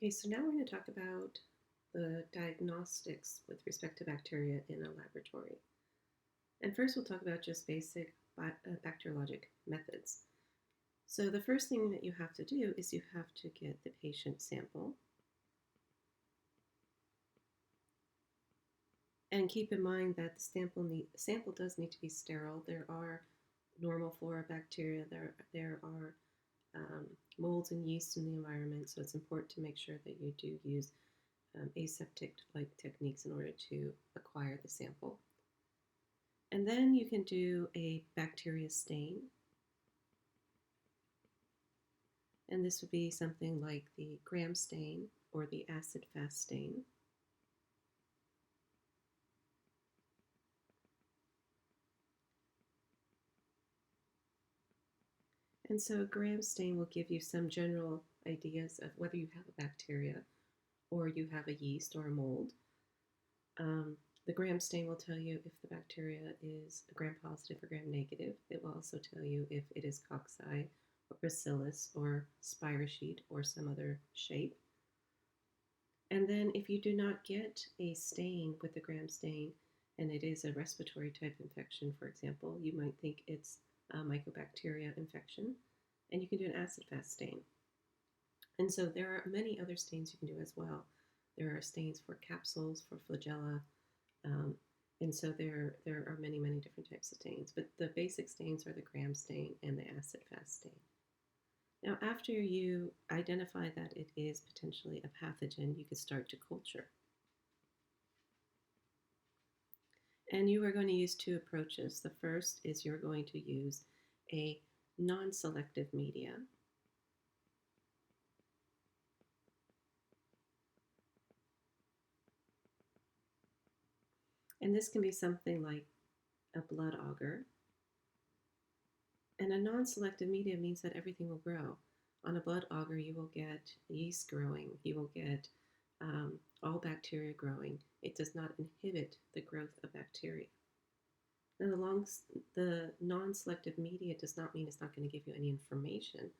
Okay, so now we're going to talk about the diagnostics with respect to bacteria in a laboratory. And first, we'll talk about just basic bacteriologic methods. So, the first thing that you have to do is you have to get the patient sample. And keep in mind that the sample does need to be sterile. There are normal flora bacteria, there are molds and yeast in the environment, so it's important to make sure that you do use aseptic-like techniques in order to acquire the sample. And then you can do a bacteria stain. And this would be something like the gram stain or the acid-fast stain. And so a gram stain will give you some general ideas of whether you have a bacteria or you have a yeast or a mold. The gram stain will tell you if the bacteria is gram positive or gram negative. It will also tell you if it is cocci or bacillus or spirochete or some other shape. And then if you do not get a stain with the gram stain, and it is a respiratory type infection, for example, you might think it's a mycobacteria infection, and you can do an acid-fast stain. And so there are many other stains you can do as well. There are stains for capsules, for flagella, and so there are many, many different types of stains. But the basic stains are the gram stain and the acid-fast stain. Now, after you identify that it is potentially a pathogen, you can start to culture. And you are going to use two approaches. The first is you're going to use a non-selective media. And this can be something like a blood agar. And a non-selective media means that everything will grow. On a blood agar, you will get yeast growing. You will get all bacteria growing. It does not inhibit the growth of bacteria. Now, the non-selective media does not mean it's not going to give you any information,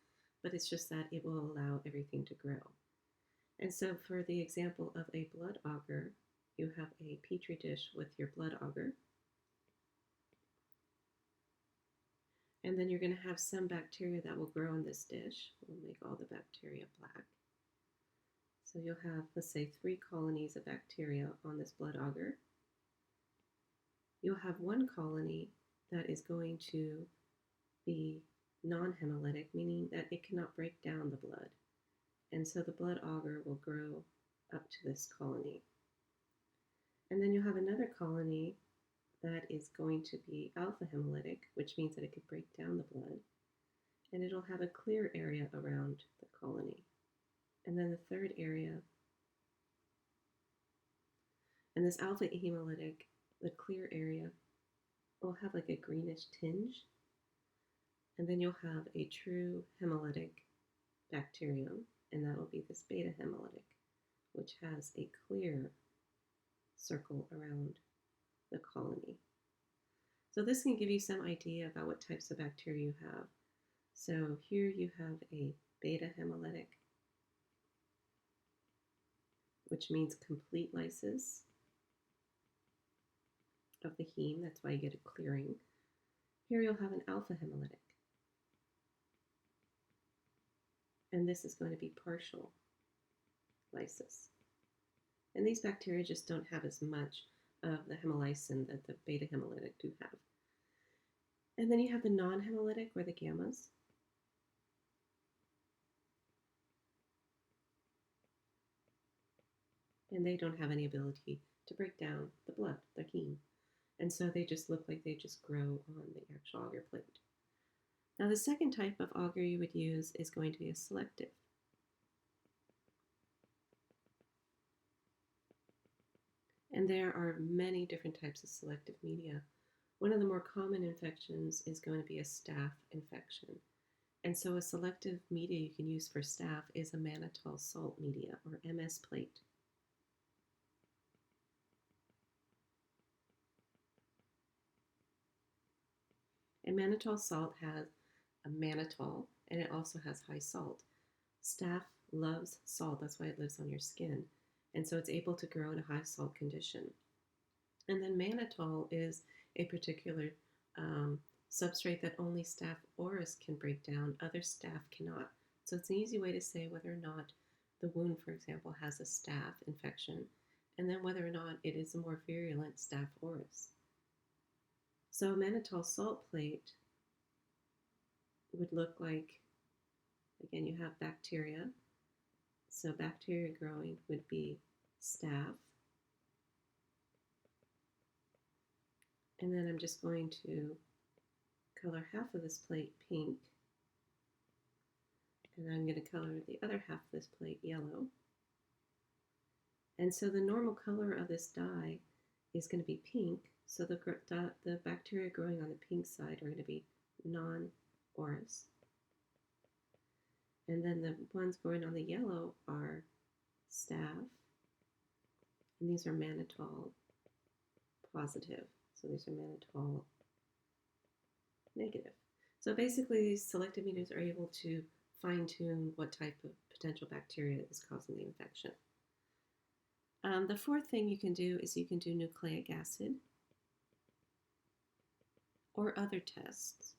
but it's just that it will allow everything to grow. And so for the example of a blood agar, you have a petri dish with your blood agar. And then you're going to have some bacteria that will grow in this dish. We'll make all the bacteria black. So you'll have, let's say, 3 colonies of bacteria on this blood agar. You'll have one colony that is going to be non-hemolytic, meaning that it cannot break down the blood. And so the blood agar will grow up to this colony. And then you'll have another colony that is going to be alpha hemolytic, which means that it could break down the blood. And it'll have a clear area around the colony. And then the third area, and this alpha hemolytic, the clear area, will have like a greenish tinge. And then you'll have a true hemolytic bacterium, and that will be this beta hemolytic, which has a clear circle around the colony. So this can give you some idea about what types of bacteria you have. So here you have a beta hemolytic, which means complete lysis of the heme. That's why you get a clearing. Here you'll have an alpha hemolytic. And this is going to be partial lysis. And these bacteria just don't have as much of the hemolysin that the beta hemolytic do have. And then you have the non-hemolytic, or the gammas. And they don't have any ability to break down the blood, the heme. And so they just look like they just grow on the actual agar plate. Now the second type of agar you would use is going to be a selective. And there are many different types of selective media. One of the more common infections is going to be a staph infection. And so a selective media you can use for staph is a mannitol salt media, or MS plate. And mannitol salt has a mannitol, and it also has high salt. Staph loves salt. That's why it lives on your skin. And so it's able to grow in a high salt condition. And then mannitol is a particular substrate that only Staph aureus can break down. Other staph cannot. So it's an easy way to say whether or not the wound, for example, has a staph infection, and then whether or not it is a more virulent Staph aureus. So a mannitol salt plate would look like, again, you have bacteria. So bacteria growing would be staph. And then I'm just going to color half of this plate pink. And I'm going to color the other half of this plate yellow. And so the normal color of this dye is going to be pink. So the bacteria growing on the pink side are going to be non-aureus. And then the ones growing on the yellow are staph. And these are mannitol positive. So these are mannitol negative. So basically, these selective meters are able to fine-tune what type of potential bacteria is causing the infection. The fourth thing you can do is you can do nucleic acid or other tests.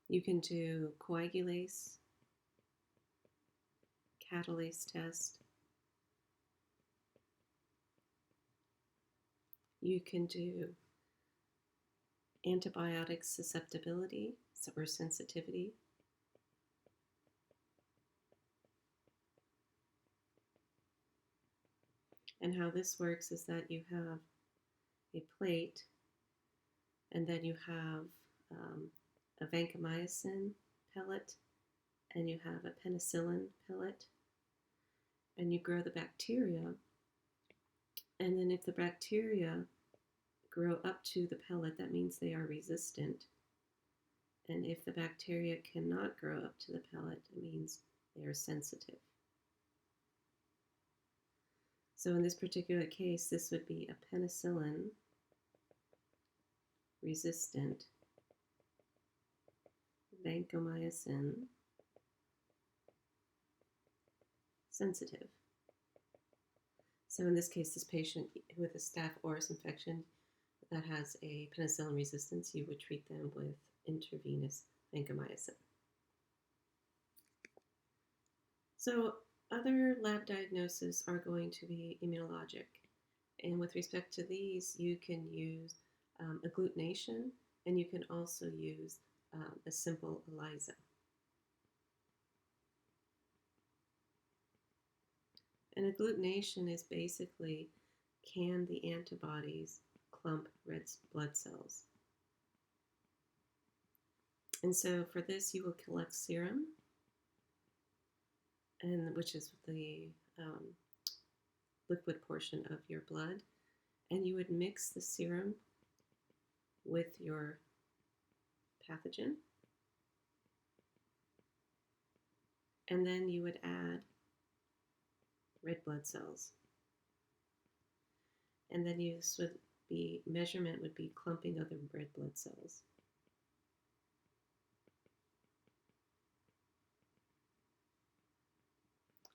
You can do coagulase, catalase test. You can do antibiotic susceptibility or sensitivity. And how this works is that you have a plate, and then you have a vancomycin pellet, and you have a penicillin pellet, and you grow the bacteria. And then if the bacteria grow up to the pellet, that means they are resistant. And if the bacteria cannot grow up to the pellet, it means they are sensitive. So in this particular case, this would be a penicillin resistant vancomycin sensitive. So in this case, this patient with a Staph aureus infection that has a penicillin resistance, you would treat them with intravenous vancomycin. So other lab diagnoses are going to be immunologic. And with respect to these, you can use agglutination, and you can also use a simple ELISA. And agglutination is basically, can the antibodies clump red blood cells? And so for this, you will collect serum, and which is the liquid portion of your blood, and you would mix the serum with your pathogen, and then you would add red blood cells. And then measurement would be clumping of the red blood cells.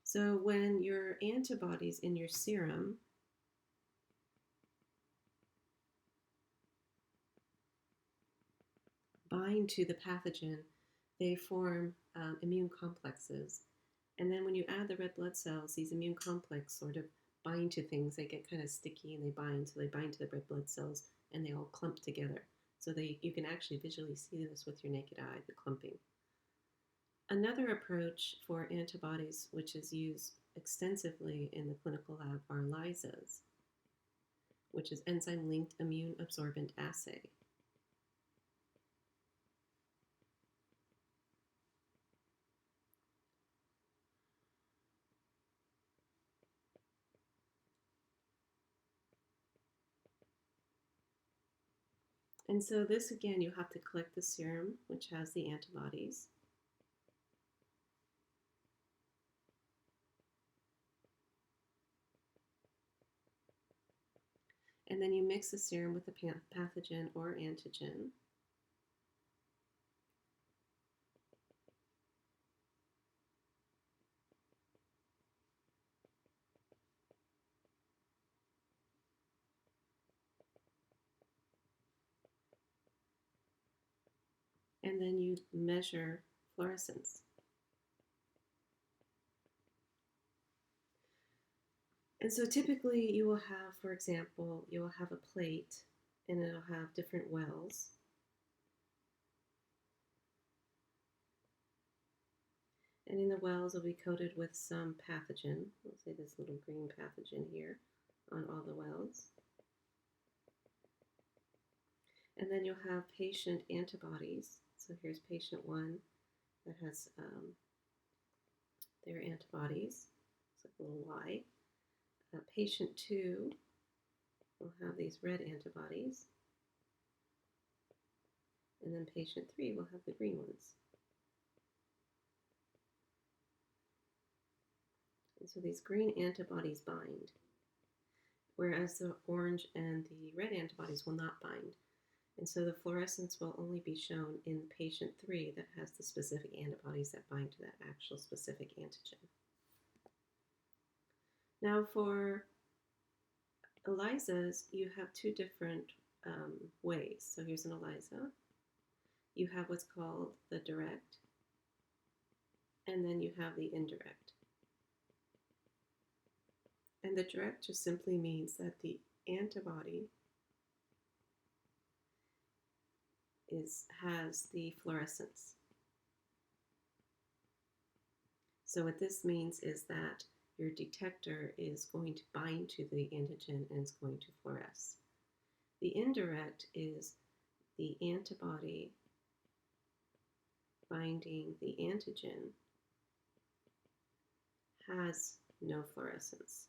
So when your antibodies in your serum bind to the pathogen, they form immune complexes. And then when you add the red blood cells, these immune complexes sort of bind to things. They get kind of sticky and they bind. So they bind to the red blood cells and they all clump together. So you can actually visually see this with your naked eye, the clumping. Another approach for antibodies, which is used extensively in the clinical lab, are ELISAs, which is enzyme-linked immune absorbent assay. And so this, again, you have to collect the serum, which has the antibodies. And then you mix the serum with the pathogen or antigen. you measure fluorescence. And so typically you will have, for example, you will have a plate and it'll have different wells. And in the wells will be coated with some pathogen. Let's say this little green pathogen here on all the wells. And then you'll have patient antibodies. So here's patient 1 that has their antibodies. It's like a little Y. Patient 2 will have these red antibodies. And then patient 3 will have the green ones. And so these green antibodies bind, whereas the orange and the red antibodies will not bind. And so the fluorescence will only be shown in patient 3 that has the specific antibodies that bind to that actual specific antigen. Now for ELISAs, you have 2 different ways. So here's an ELISA. You have what's called the direct, and then you have the indirect. And the direct just simply means that the antibody has the fluorescence. So what this means is that your detector is going to bind to the antigen and it's going to fluoresce. The indirect is the antibody binding the antigen has no fluorescence.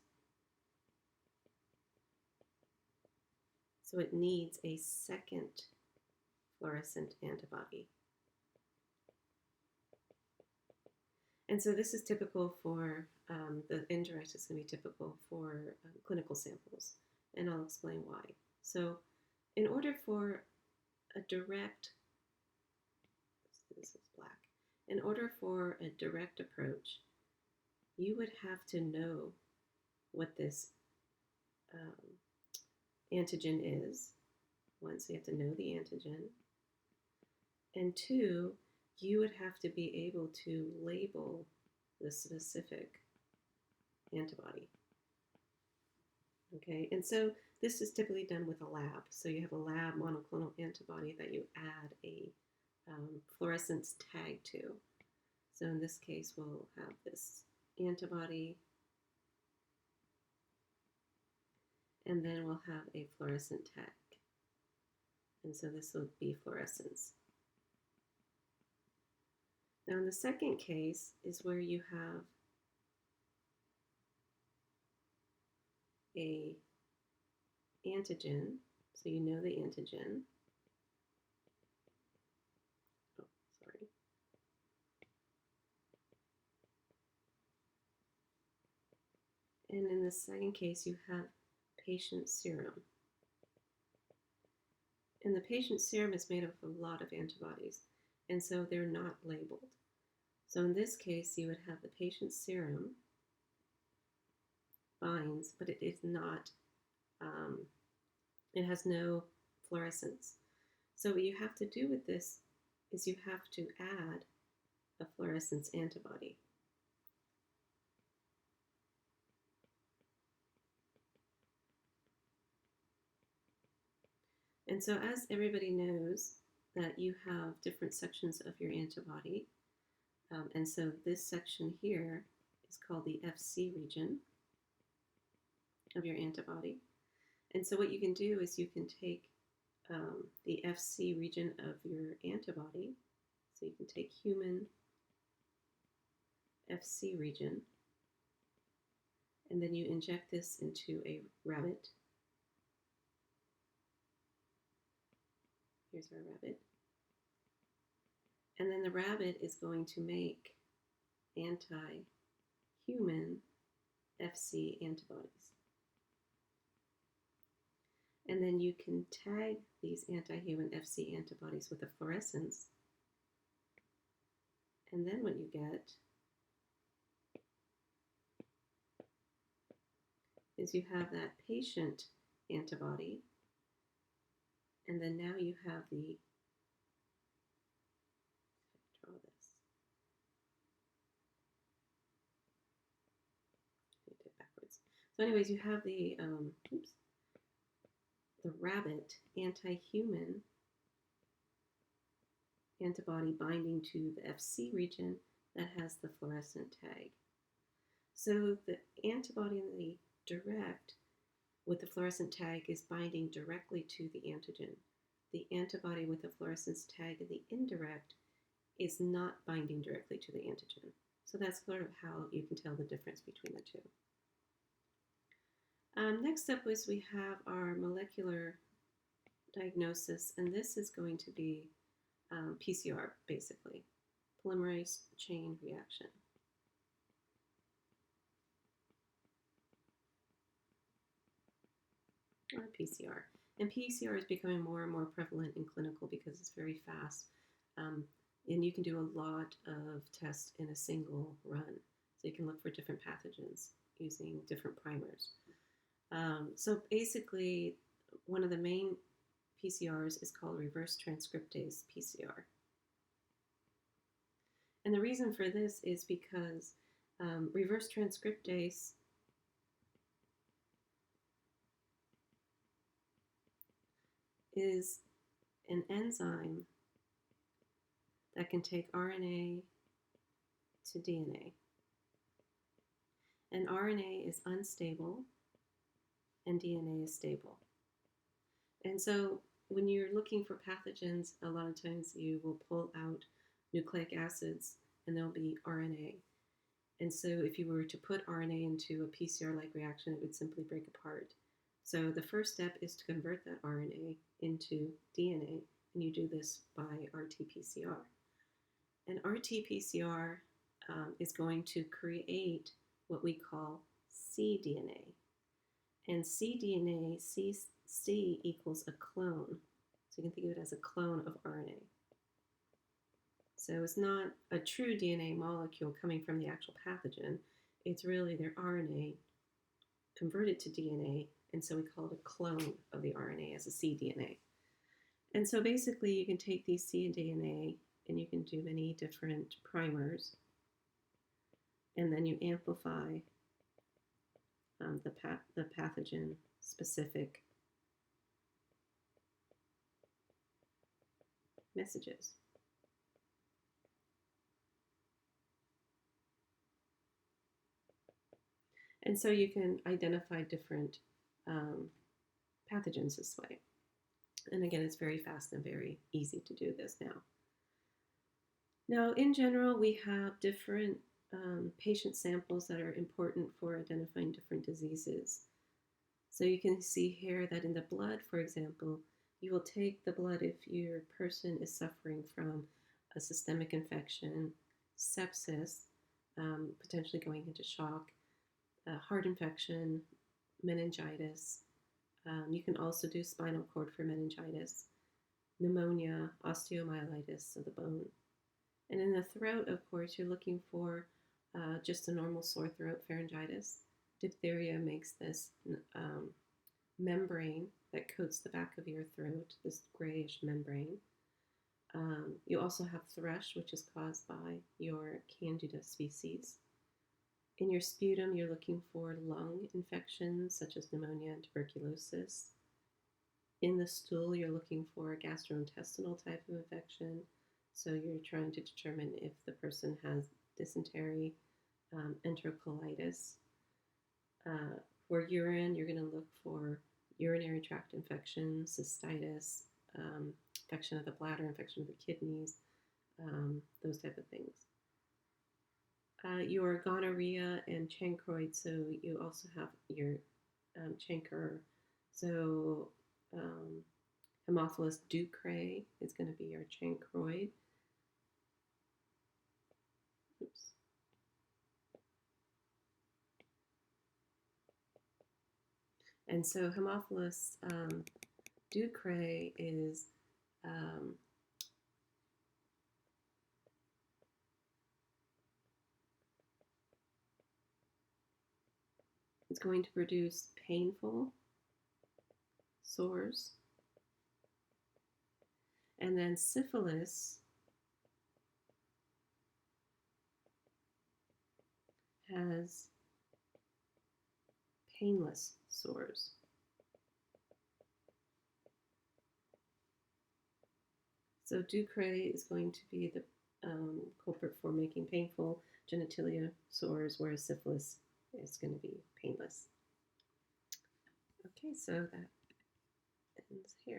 So it needs a second fluorescent antibody. And so this is typical for, the indirect is going to be typical for clinical samples, and I'll explain why. So in order for a direct, this is black, in order for a direct approach, you would have to know what this antigen is. 1, so you have to know the antigen. And 2, you would have to be able to label the specific antibody. Okay, and so this is typically done with a lab. So you have a lab monoclonal antibody that you add a fluorescence tag to. So in this case, we'll have this antibody, and then we'll have a fluorescent tag. And so this will be fluorescence. Now in the second case is where you have a antigen, so you know the antigen. Oh, sorry. And in the second case, you have patient serum. And the patient serum is made up of a lot of antibodies, and so they're not labeled. So in this case, you would have the patient serum binds, but it is not, it has no fluorescence. So what you have to do with this is you have to add a fluorescence antibody. And so as everybody knows that you have different sections of your antibody, and so this section here is called the FC region of your antibody. And so what you can do is you can take the FC region of your antibody, so you can take human FC region, and then you inject this into a rabbit. Here's our rabbit. And then the rabbit is going to make anti-human FC antibodies. And then you can tag these anti-human FC antibodies with a fluorescence. And then what you get is you have that patient antibody, and then now you have the So, anyways, you have the rabbit anti-human antibody binding to the Fc region that has the fluorescent tag. So the antibody in the direct with the fluorescent tag is binding directly to the antigen. The antibody with the fluorescence tag in the indirect is not binding directly to the antigen. So that's sort of how you can tell the difference between the two. Next up is we have our molecular diagnosis, and this is going to be PCR, basically, polymerase chain reaction. Or PCR. And PCR is becoming more and more prevalent in clinical because it's very fast. And you can do a lot of tests in a single run. So you can look for different pathogens using different primers. So basically, one of the main PCRs is called reverse transcriptase PCR. And the reason for this is because reverse transcriptase is an enzyme that can take RNA to DNA. And RNA is unstable and DNA is stable. And so when you're looking for pathogens, a lot of times you will pull out nucleic acids and there'll be RNA. And so if you were to put RNA into a PCR-like reaction, it would simply break apart. So the first step is to convert that RNA into DNA, and you do this by RT-PCR. And RT-PCR is going to create what we call cDNA. And cDNA, C equals a clone. So you can think of it as a clone of RNA. So it's not a true DNA molecule coming from the actual pathogen. It's really their RNA converted to DNA, and so we call it a clone of the RNA as a cDNA. And so basically you can take these cDNA and you can do many different primers, and then you amplify the pathogen-specific messages. And so you can identify different pathogens this way. And again, it's very fast and very easy to do this now. Now, in general, we have different patient samples that are important for identifying different diseases. So you can see here that in the blood, for example, you will take the blood if your person is suffering from a systemic infection, sepsis, potentially going into shock, heart infection, meningitis. You can also do spinal cord for meningitis, pneumonia, osteomyelitis of the bone. And in the throat, of course, you're looking for just a normal sore throat, pharyngitis. Diphtheria makes this membrane that coats the back of your throat, this grayish membrane. You also have thrush, which is caused by your Candida species. In your sputum, you're looking for lung infections such as pneumonia and tuberculosis. In the stool, you're looking for a gastrointestinal type of infection. So you're trying to determine if the person has dysentery, enterocolitis. For urine, you're going to look for urinary tract infection, cystitis, infection of the bladder, infection of the kidneys, those type of things. Your gonorrhea and chancroid, so you also have your chancre. So Haemophilus ducreyi is going to be your chancroid. Oops. And so Haemophilus ducreyi is it's going to produce painful sores. And then syphilis has painless sores. So Ducray is going to be the culprit for making painful genitalia sores, whereas syphilis is going to be painless. Okay, so that ends here.